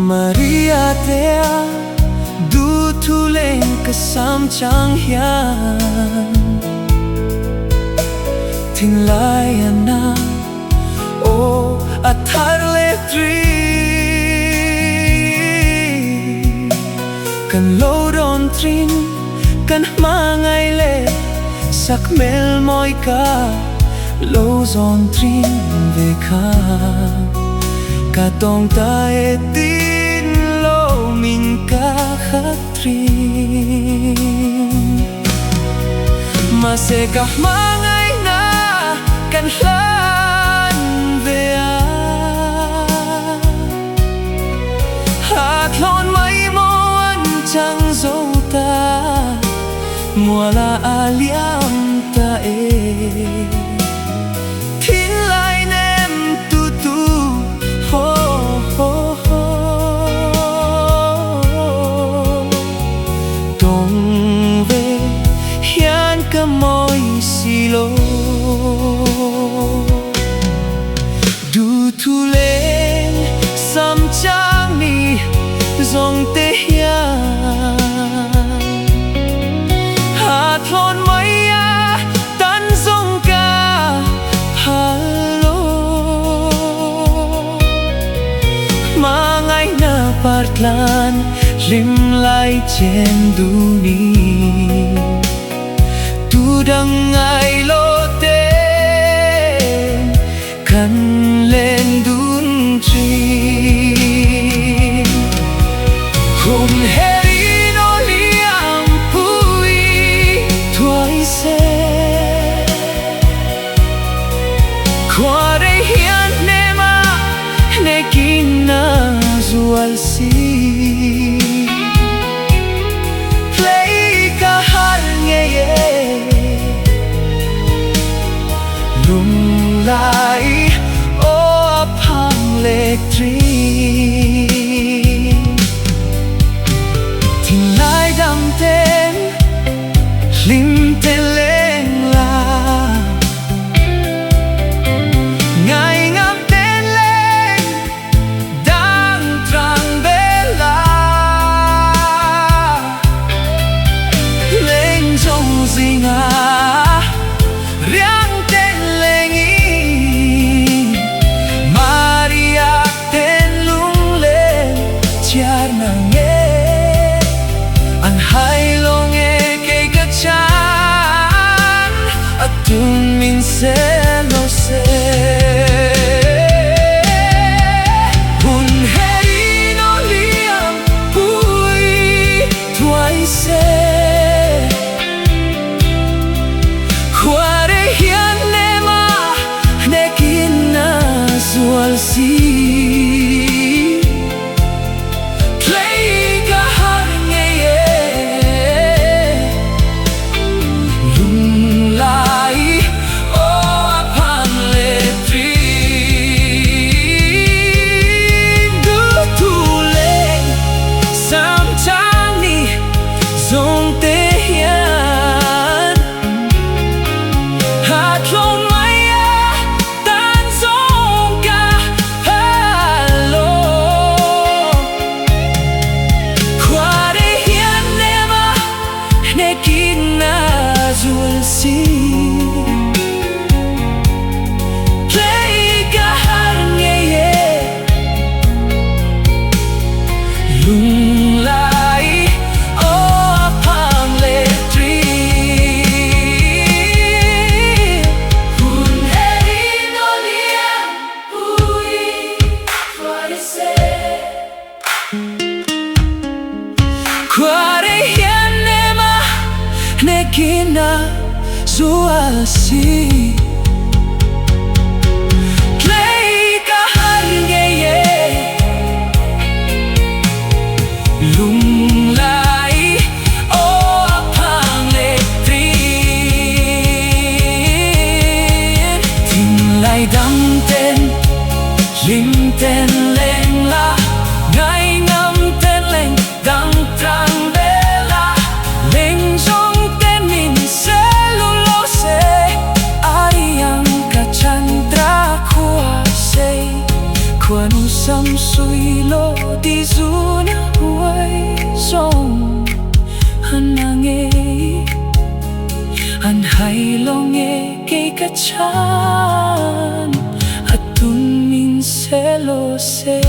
Maria Tea Duthuleng kasam chang hian Thing lai ana o athar le tri Kan lo don trin kan mangai le sak mel moi ka lo zon trin ve kha ka tong ta e tin lo min ka khat trin mahse ka mangai na kan hlan ve a hat lon mai mo an chang zo ta mua la aliam ta e thin lai nem tu tu ho ho ho dong ve hian ka moi silo Duthuleng sam chang ni zong te hian hat lon mai a tan zong ka halo mangai na partlan lim lai chen du ni tu dang ai lo te kan lên dun tri hùng heri no liam pui thuai se qua đây hian nema ne kina zual si play ka har nge ye lung lai o phang le tri thing lai dam ten lim te leng la ngai ngam ten leng dang trang bela leng trong zinga riang ten leng i Maria ten lung lên chiar na nghe an hai lo nghe cây ca chan atun min se no se hun heri no liam pui thuai se qua đây hian nema ne kina zual si play ka har nge ye lung lai o apam le tri Duthuleng sam chang ni zong te hian hat lon mai a tan zong ka halo qua đây hian nema ne kina zual si play ka har nge ye lung lai o apam le tri hun heri no liam pui thuai se qua đây hian nema ne kina zual si play ka har nge ye lung lai o sum suy lo đi du na huay song han nghe han hay lo nghe cây cát chan atun min se lo se